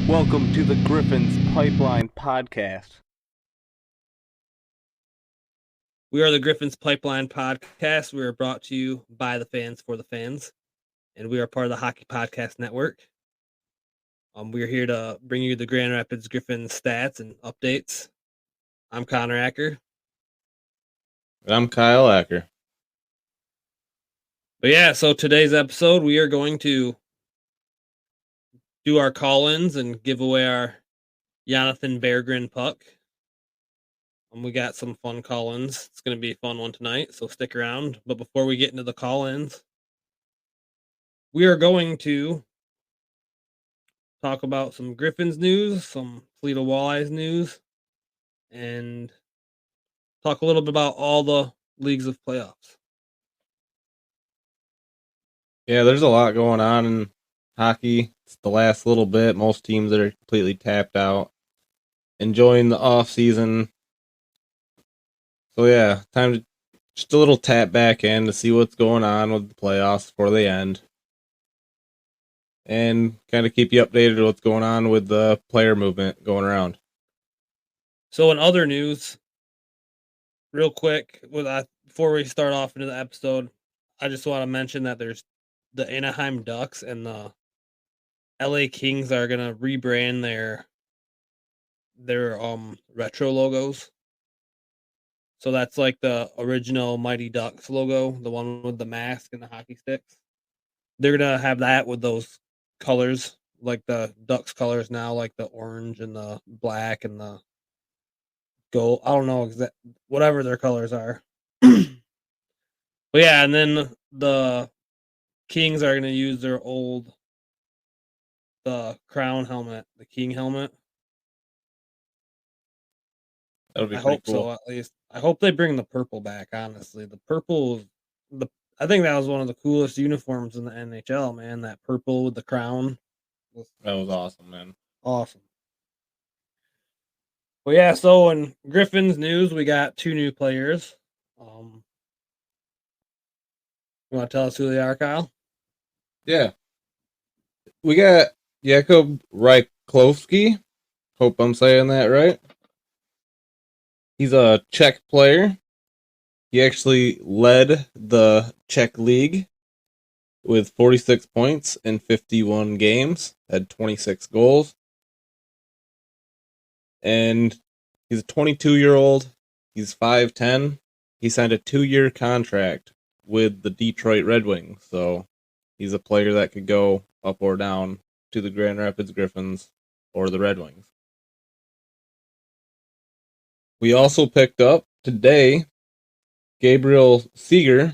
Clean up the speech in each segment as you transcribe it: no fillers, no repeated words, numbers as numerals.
Welcome to the Griffins Pipeline Podcast. We are the Griffins Pipeline Podcast. We are brought to you by the fans for the fans, and we are part of the Hockey Podcast Network. We are here to bring you the Grand Rapids Griffins stats and updates. I'm Connor Acker. And I'm Kyle Acker. But yeah, so today's episode, we are going to do our call-ins and give away our Jonatan Berggren puck. We got some fun call-ins. It's going to be a fun one tonight, so stick around. But before we get into the call-ins, we are going to talk about some Griffins news, some Toledo Walleyes news, and talk a little bit about all the leagues of playoffs. Yeah, there's a lot going on in hockey. It's the last little bit. Most teams that are completely tapped out, enjoying the off season. So yeah, time to just a little tap back in to see what's going on with the playoffs before they end, and kind of keep you updated with what's going on with the player movement going around. So in other news, real quick, before we start off into the episode, I just want to mention that there's the Anaheim Ducks and the LA Kings are gonna rebrand their retro logos. So that's like the original Mighty Ducks logo, the one with the mask and the hockey sticks. They're gonna have that with those colors, like the Ducks colors now, like the orange and the black and the gold. I don't know whatever their colors are. But yeah, and then the Kings are gonna use their the crown helmet, the King helmet. That'll be I pretty hope cool. so, at least. I hope they bring the purple back, honestly. The purple, I think that was one of the coolest uniforms in the NHL, man. That purple with the crown. That was awesome, man. Awesome. Well, yeah, so in Griffins news, we got 2 new players. You want to tell us who they are, Kyle? Yeah. We got Jakub Ryklowski. Hope I'm saying that right. He's a Czech player. He actually led the Czech league with 46 points in 51 games, had 26 goals. And he's a 22-year-old. He's 5'10". He signed a 2-year contract with the Detroit Red Wings. So he's a player that could go up or down to the Grand Rapids Griffins or the Red Wings. We also picked up today Gabriel Seeger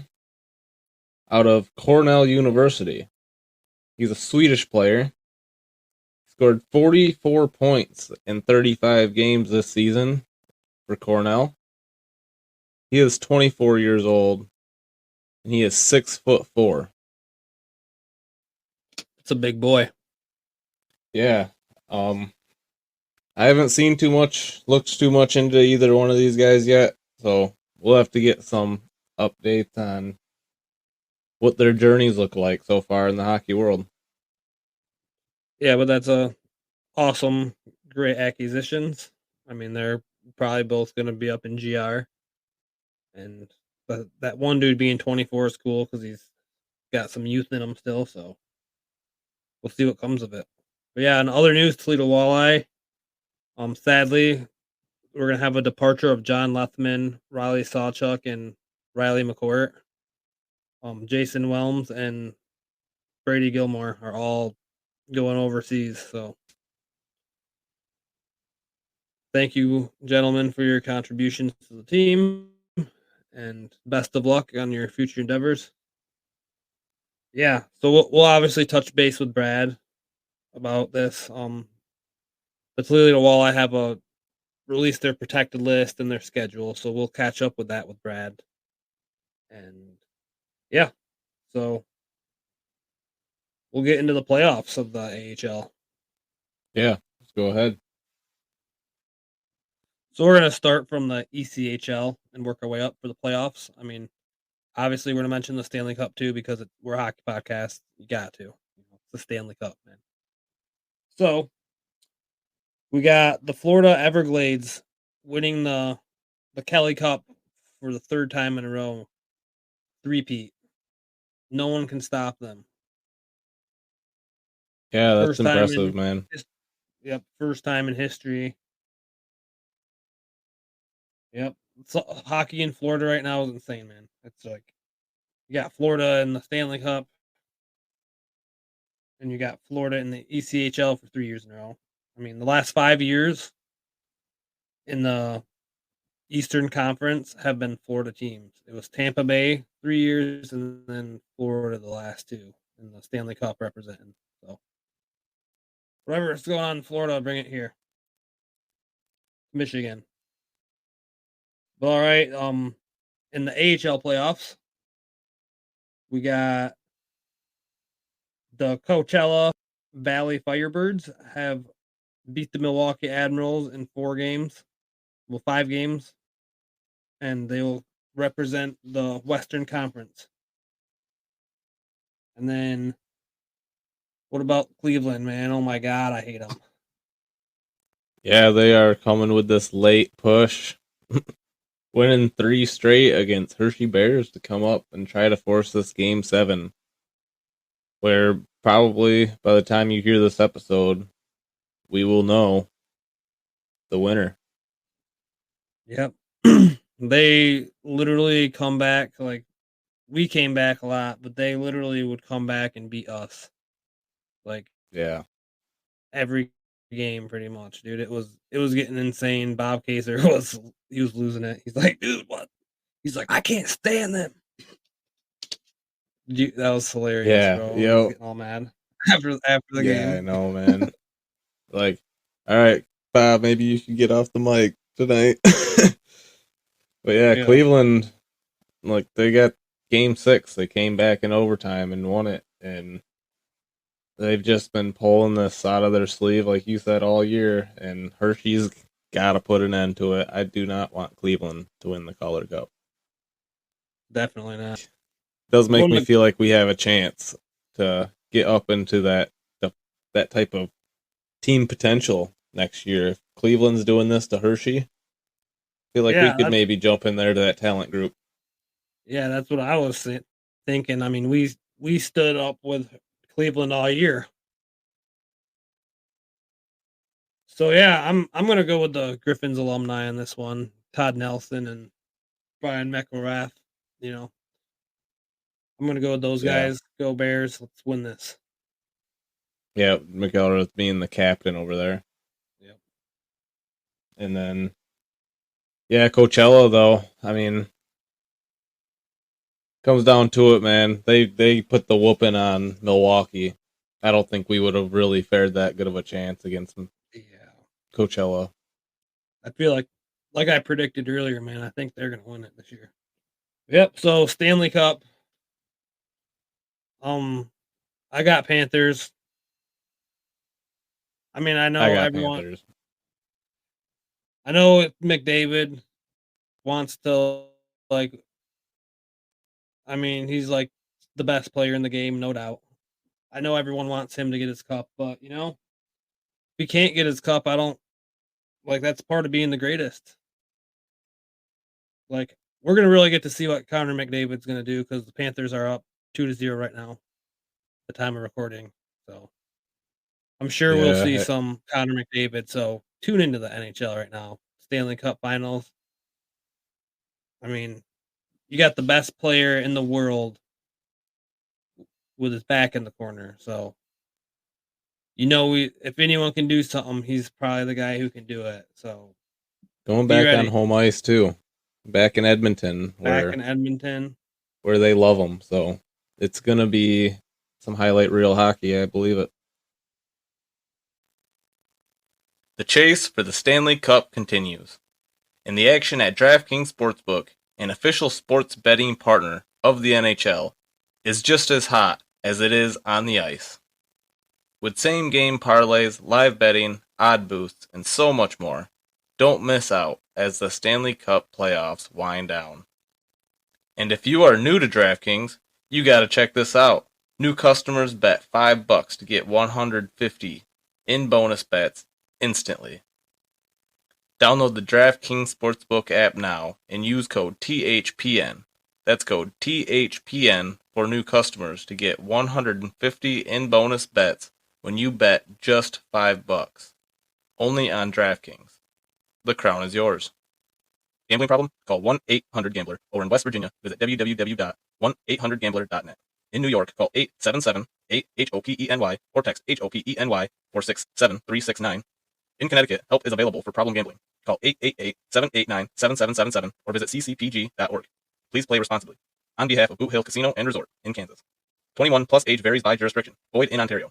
out of Cornell University. He's a Swedish player. He scored 44 points in 35 games this season for Cornell. He is 24 years old, and he is 6'4". It's a big boy. Yeah. I haven't seen looked too much into either one of these guys yet, so we'll have to get some updates on what their journeys look like so far in the hockey world. Yeah, but that's a awesome, great acquisitions. I mean, they're probably both going to be up in GR. And that one dude being 24 is cool because he's got some youth in him still, so we'll see what comes of it. But yeah, in other news, Toledo Walleye. Sadly, we're gonna have a departure of John Lethman, Riley Sawchuk, and Riley McCourt. Jason Welms and Brady Gilmore are all going overseas. So thank you, gentlemen, for your contributions to the team, and best of luck on your future endeavors. Yeah, so we'll obviously touch base with Brad about this. The Toledo Walleye have released their protected list and their schedule, so we'll catch up with that with Brad. And yeah, so we'll get into the playoffs of the AHL. Yeah, let's go ahead. So we're going to start from the ECHL and work our way up for the playoffs. I mean, obviously, we're going to mention the Stanley Cup too because we're a hockey podcast. You got to. It's the Stanley Cup, man. So we got the Florida Everglades winning the Kelly Cup for the third time in a row. Three-peat. No one can stop them. Yeah, that's impressive, man. Yep, first time in history. Yep. Hockey in Florida right now is insane, man. It's like you got Florida in the Stanley Cup, and you got Florida in the ECHL for 3 years in a row. I mean, the last 5 years in the Eastern Conference have been Florida teams. It was Tampa Bay 3 years, and then Florida the last two in the Stanley Cup representing. So whatever's going on in Florida, bring it here. Michigan. But all right, in the AHL playoffs, we got the Coachella Valley Firebirds have beat the Milwaukee Admirals in 5 games, and they will represent the Western Conference. And then, what about Cleveland, man? Oh my God, I hate them. Yeah, they are coming with this late push, winning 3 straight against Hershey Bears to come up and try to force this Game 7, where probably by the time you hear this episode, we will know the winner. Yep. They literally come back, like, we came back a lot, but they literally would come back and beat us. Like, yeah, every game pretty much, dude. It was getting insane. Bob Kaiser was losing it. He's like, dude, what? He's like, I can't stand them. That was hilarious, yeah, bro. yo, He was getting all mad after the game. Yeah, I know, man. Like, all right, Bob, maybe you should get off the mic tonight. But yeah, Cleveland, like, they got Game 6. They came back in overtime and won it, and they've just been pulling this out of their sleeve, like you said, all year, and Hershey's got to put an end to it. I do not want Cleveland to win the Calder Cup. Definitely not. It does make me feel like we have a chance to get up into that type of team potential next year. If Cleveland's doing this to Hershey, I feel like we could maybe jump in there to that talent group. Yeah, that's what I was thinking. I mean, we stood up with Cleveland all year. So yeah, I'm gonna go with the Griffins alumni on this one. Todd Nelson and Brian McElrath. You know, I'm gonna go with those guys. Go Bears! Let's win this. Yeah, McElrath being the captain over there. Yep. And then, yeah, Coachella though. I mean, comes down to it, man. They put the whooping on Milwaukee. I don't think we would have really fared that good of a chance against them. Yeah. Coachella. I feel like I predicted earlier, man. I think they're gonna win it this year. Yep. So Stanley Cup. I got Panthers. I mean, I know everyone. Panthers. I know McDavid wants to, like. I mean, he's like the best player in the game, no doubt. I know everyone wants him to get his cup, but you know, if he can't get his cup, I don't like. That's part of being the greatest. Like, we're gonna really get to see what Connor McDavid's gonna do because the Panthers are up 2-0 right now, at the time of recording. So I'm sure we'll see some Connor McDavid. So tune into the NHL right now. Stanley Cup Finals. I mean, you got the best player in the world with his back in the corner. So, you know, if anyone can do something, he's probably the guy who can do it. So, going back on home ice too, back in Edmonton, where they love him. So it's gonna be some highlight reel hockey, I believe it. The chase for the Stanley Cup continues, and the action at DraftKings Sportsbook, an official sports betting partner of the NHL, is just as hot as it is on the ice. With same-game parlays, live betting, odd boosts, and so much more. Don't miss out as the Stanley Cup playoffs wind down. And if you are new to DraftKings, you gotta check this out. New customers bet $5 to get 150 in bonus bets instantly. Download the DraftKings Sportsbook app now and use code THPN. That's code THPN for new customers to get 150 in bonus bets when you bet just $5. Only on DraftKings. The crown is yours. Gambling problem? Call 1-800-GAMBLER. Or in West Virginia, visit www.1800gambler.net. In New York, call 877-8-HOPENY or text HOPENY 467-369. In Connecticut, help is available for problem gambling. Call 888-789-7777 or visit ccpg.org. Please play responsibly. On behalf of Boot Hill Casino and Resort in Kansas. 21 plus age varies by jurisdiction. Void in Ontario.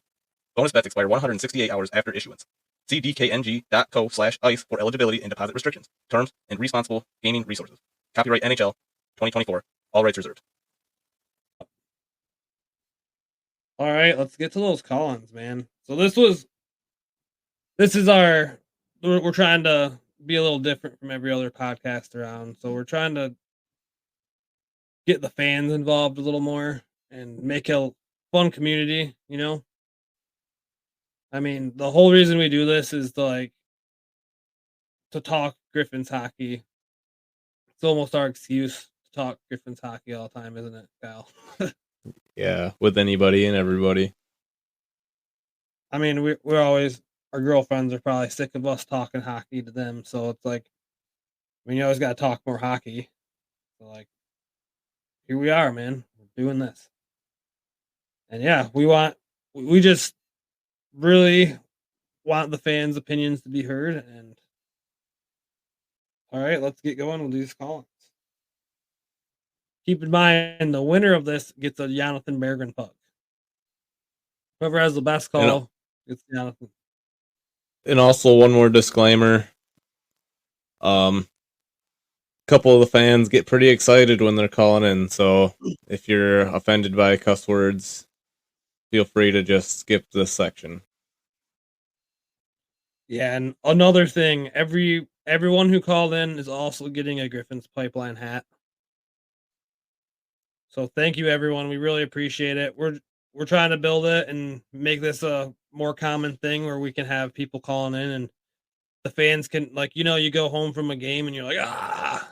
Bonus bets expire 168 hours after issuance. See dkng.co/ice for eligibility and deposit restrictions, terms, and responsible gaming resources. Copyright NHL 2024. All rights reserved. All right, let's get to those call-ins, man. So we're trying to be a little different from every other podcast around. So we're trying to get the fans involved a little more and make a fun community, you know? I mean, the whole reason we do this is to talk Griffins hockey. It's almost our excuse to talk Griffins hockey all the time, isn't it, Kyle? Yeah, with anybody and everybody. I mean, we're always, our girlfriends are probably sick of us talking hockey to them. So it's like, I mean, you always got to talk more hockey. So like, here we are, man. We're doing this. And yeah, we just really want the fans' opinions to be heard. And all right, let's get going with these call-ins. Keep in mind, the winner of this gets a Jonatan Berggren puck. Whoever has the best call gets Jonatan. And also one more disclaimer. Couple of the fans get pretty excited when they're calling in, so if you're offended by cuss words, feel free to just skip this section. Yeah, and another thing, everyone who called in is also getting a Griffins Pipeline hat. So thank you, everyone. We really appreciate it. We're trying to build it and make this a more common thing where we can have people calling in and the fans can, like, you know, you go home from a game and you're like,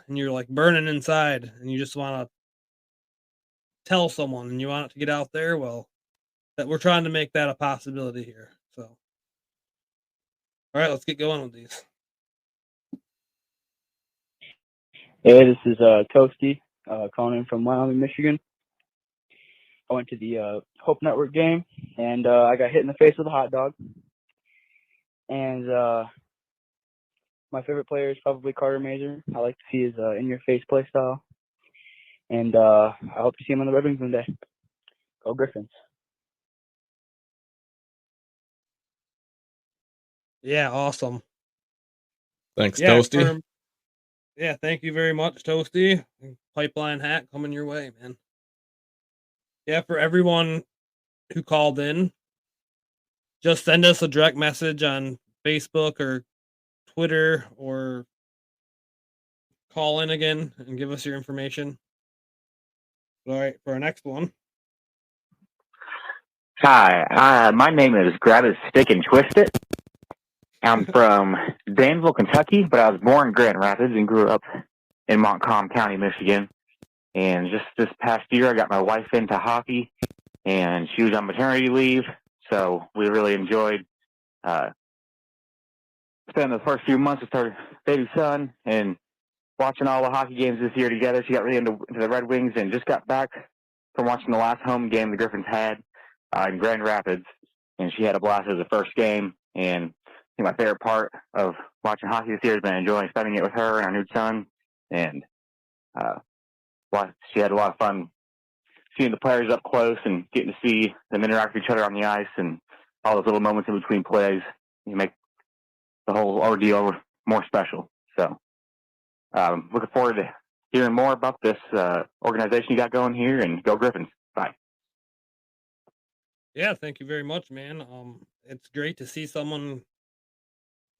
and you're like burning inside and you just want to tell someone and you want it to get out there. Well, that we're trying to make that a possibility here. So, all right, let's get going with these. Hey, this is Toasty, calling in from Wyoming, Michigan. I went to the Hope Network game, and I got hit in the face with a hot dog. And my favorite player is probably Carter Mazur. I like to see his in-your-face play style. And I hope to see him on the Red Wings one day. Go Griffins. Yeah, awesome. Thanks, Toasty. Yeah, thank you very much, Toasty. Pipeline hat coming your way, man. Yeah, for everyone who called in, just send us a direct message on Facebook or Twitter or call in again and give us your information. All right, for our next one. Hi, my name is Grab It, Stick, and Twist It. I'm from Danville, Kentucky, but I was born in Grand Rapids and grew up in Montcalm County, Michigan. And just this past year, I got my wife into hockey, and she was on maternity leave, so we really enjoyed spending the first few months with her baby son and watching all the hockey games this year together. She got really into the Red Wings and just got back from watching the last home game the Griffins had in Grand Rapids, and she had a blast as the first game. And I think my favorite part of watching hockey this year has been enjoying spending it with her and our new son. And she had a lot of fun seeing the players up close and getting to see them interact with each other on the ice and all those little moments in between plays. You make the whole ordeal more special. So looking forward to hearing more about this organization you got going here, and go Griffins. Bye. Yeah, thank you very much, man. It's great to see someone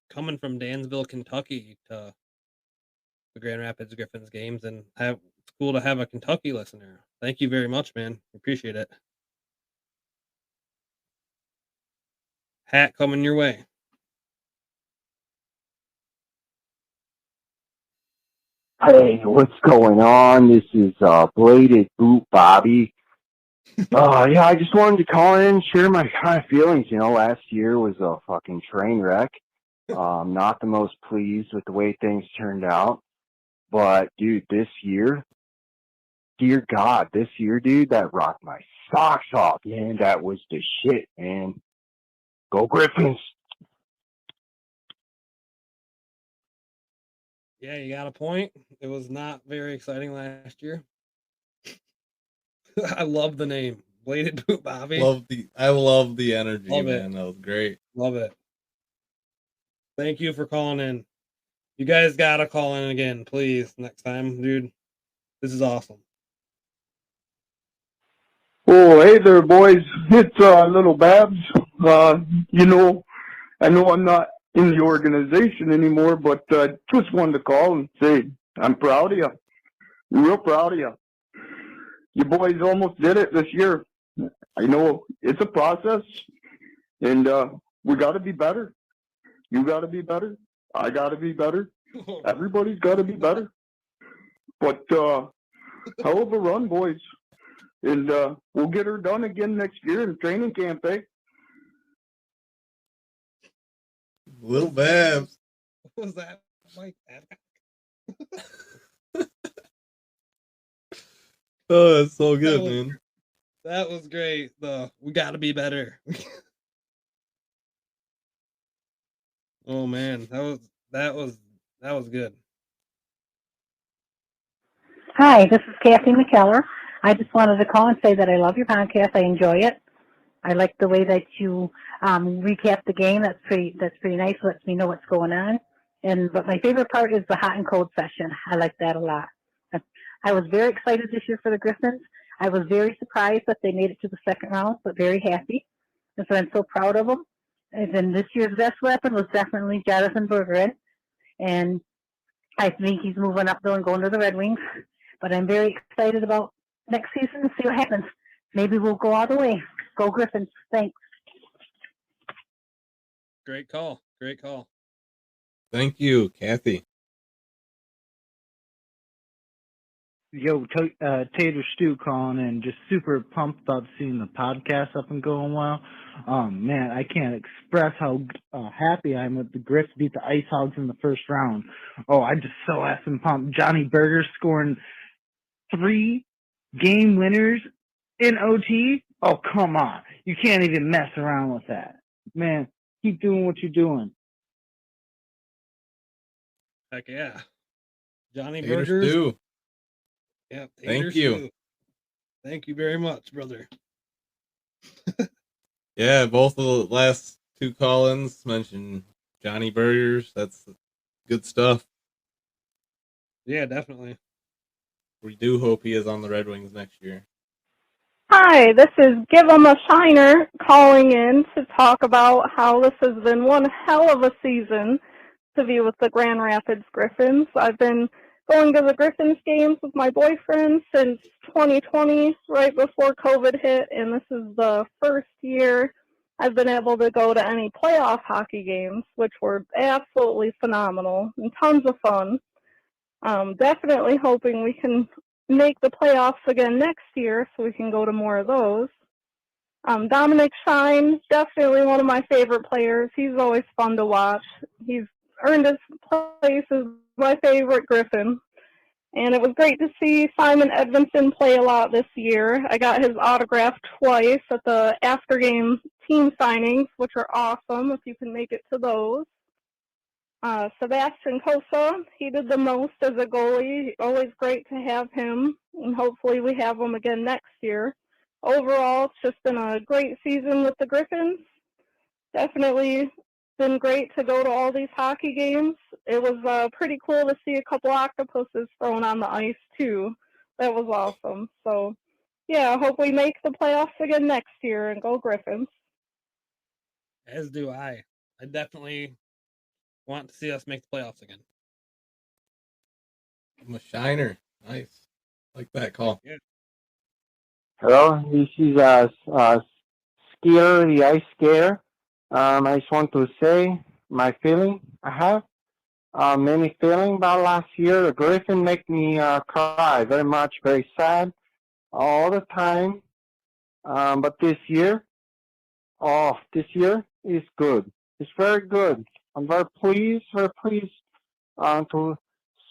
coming from Dansville, Kentucky to the Grand Rapids Griffins games, and it's cool to have a Kentucky listener. Thank you very much, man. Appreciate it. Hat coming your way. Hey, what's going on? This is Bladed Boot Bobby. Yeah, I just wanted to call in and share my kind of feelings. You know, last year was a fucking train wreck. Not the most pleased with the way things turned out. But, dude, this year, dear God, dude, that rocked my socks off, man. That was the shit, man. Go Griffins! Yeah, you got a point. It was not very exciting last year. I love the name. Bladed Boot Bobby. I love the energy, Love man. it. That was great. Love it. Thank you for calling in. You guys gotta call in again, please, next time, dude. This is awesome. Oh, hey there, boys. It's Little Babs. You know, I know I'm not in the organization anymore, but just wanted to call and say I'm proud of you. Real proud of you. You boys almost did it this year. I know it's a process, and we got to be better. You got to be better. I got to be better. Everybody's got to be better. But hell of a run, boys. And we'll get her done again next year in training camp, eh? Little Babs. What was that? Mike? Oh, that's so good, man. That was great. We got to be better. Oh man, that was good. Hi, this is Kathy McKellar. I just wanted to call and say that I love your podcast. I enjoy it. I like the way that you recap the game. That's pretty nice. Lets me know what's going on. But my favorite part is the hot and cold session. I like that a lot. I was very excited this year for the Griffins. I was very surprised that they made it to the second round, but very happy. And so I'm so proud of them. And then this year's best weapon was definitely Jonatan Berggren. And I think he's moving up though and going to the Red Wings. But I'm very excited about next season to see what happens. Maybe we'll go all the way. Go Griffins. Thanks. Great call. Great call. Thank you, Kathy. Yo, Tater Stew calling in. Just super pumped about seeing the podcast up and going well. Man, I can't express how happy I am with the Griffs beat the Ice Hogs in the first round. Oh, I'm just so effing pumped. Johnny Berger scoring 3 game winners in OT. Oh, come on. You can't even mess around with that. Man, keep doing what you're doing. Heck yeah. Johnny Tater Burgers. Stew. Yeah, Thank you. Stew. Thank you very much, brother. Yeah, both of the last 2 call-ins mentioned Johnny Burgers. That's good stuff. Yeah, definitely. We do hope he is on the Red Wings next year. Hi, this is Give 'em a Shiner calling in to talk about how this has been one hell of a season to be with the Grand Rapids Griffins. I've been going to the Griffins games with my boyfriend since 2020, right before COVID hit, and this is the first year I've been able to go to any playoff hockey games, which were absolutely phenomenal and tons of fun. Definitely hoping we can make the playoffs again next year so we can go to more of those. Dominic Shine, definitely one of my favorite players. He's always fun to watch. He's earned his place as my favorite Griffin. And it was great to see Simon Edvinsson play a lot this year. I got his autograph twice at the after-game team signings, which are awesome if you can make it to those. Sebastian Kosa, he did the most as a goalie. Always great to have him, and hopefully we have him again next year. Overall, it's just been a great season with the Griffins. Definitely been great to go to all these hockey games. It was pretty cool to see a couple octopuses thrown on the ice, too. That was awesome. So yeah, I hope we make the playoffs again next year and go Griffins. As do I. I definitely want to see us make the playoffs again. I'm a shiner. Nice. Like that call. Yeah. Hello, this is Skier, the Ice Scare. I just want to say my feeling I have. Many feeling about last year. The Griffin make me cry very much, very sad all the time. But this year is good. It's very good. I'm very pleased to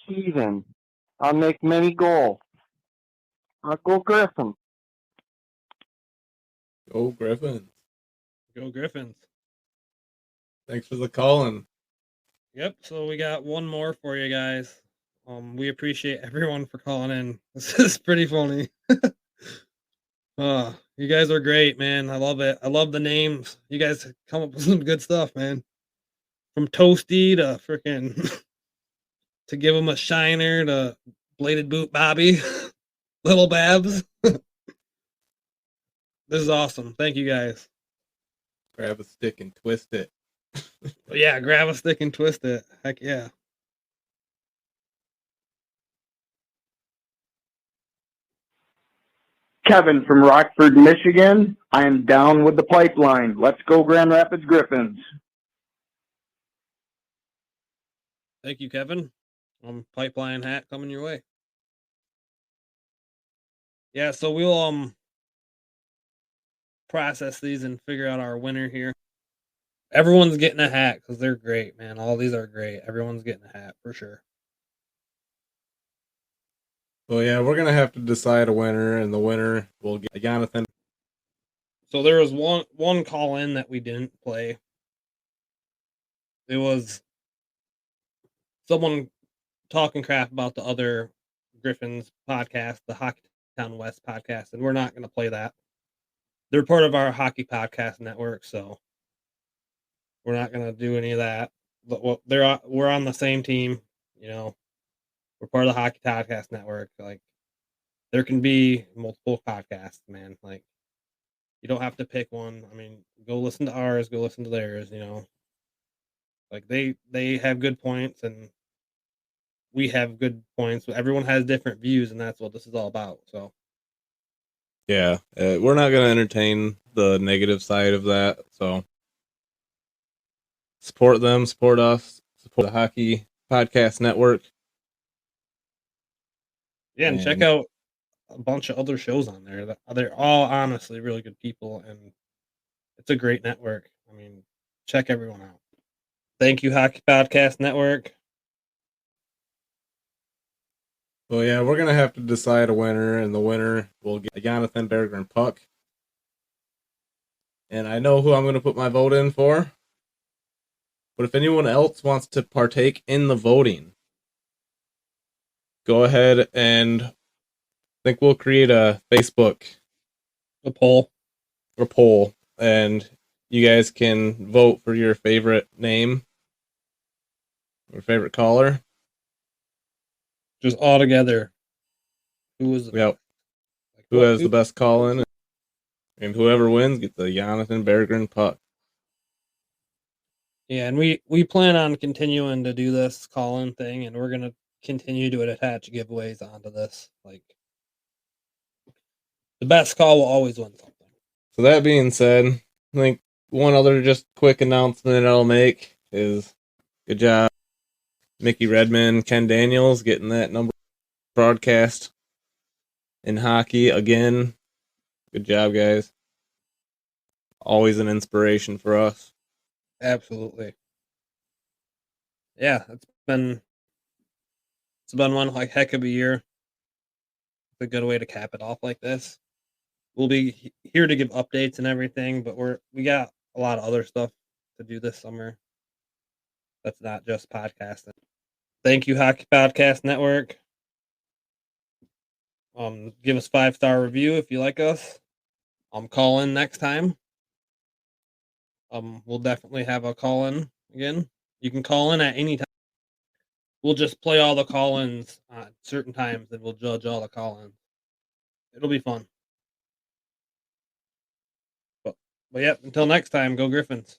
see them. I'll make many goals. I'll go Griffin. Go Griffins. Go Griffins. Thanks for the calling. Yep, so we got one more for you guys. We appreciate everyone for calling in. This is pretty funny. You guys are great, man. I love it. I love the names. You guys come up with some good stuff, man. From Toasty to freaking to give him a shiner to bladed boot Bobby, little Babs. This is awesome. Thank you guys. Grab a stick and twist it. Yeah, grab a stick and twist it. Heck yeah. Kevin from Rockford, Michigan. I am down with the pipeline. Let's go Grand Rapids Griffins. Thank you, Kevin. Pipeline hat coming your way. Yeah, so we'll process these and figure out our winner here. Everyone's getting a hat because they're great, man. All these are great. Everyone's getting a hat for sure. So yeah, we're gonna have to decide a winner, and the winner will get Jonatan. So there was one call in that we didn't play. It was someone talking crap about the other Griffins podcast, the Hockey Town West podcast, and we're not going to play that. They're part of our Hockey Podcast Network, so we're not going to do any of that. But we're on the same team, you know. We're part of the Hockey Podcast Network. Like, there can be multiple podcasts, man. Like, you don't have to pick one. I mean, go listen to ours, go listen to theirs, you know. Like, they have good points, and we have good points. Everyone has different views, and that's what this is all about. So, yeah, we're not going to entertain the negative side of that. So, support them, support us, support the Hockey Podcast Network. yeah, and check out a bunch of other shows on there. They're all honestly really good people, and it's a great network. I mean, check everyone out. Thank you, Hockey Podcast Network. Well, yeah, we're going to have to decide a winner, and the winner will get Jonatan Berggren puck. And I know who I'm going to put my vote in for. But if anyone else wants to partake in the voting, go ahead and I think we'll create a Facebook poll, and you guys can vote for your favorite name, your favorite caller. Just all together. Who was who has the best call in, and whoever wins gets the Jonatan Berggren puck. Yeah, and we plan on continuing to do this call-in thing, and we're gonna continue to attach giveaways onto this. Like, the best call will always win something. So that being said, I think one other just quick announcement I'll make is good job, Mickey Redmond, Ken Daniels, getting that number broadcast in hockey again. Good job, guys. Always an inspiration for us. Absolutely. Yeah, it's been one like heck of a year. It's a good way to cap it off like this. We'll be here to give updates and everything, but we got a lot of other stuff to do this summer. That's not just podcasting. Thank you, Hockey Podcast Network. Give us 5-star review if you like us. Call in next time. We'll definitely have a call in again. You can call in at any time. We'll just play all the call ins at certain times, and we'll judge all the call ins. It'll be fun. But yep, until next time, go Griffins.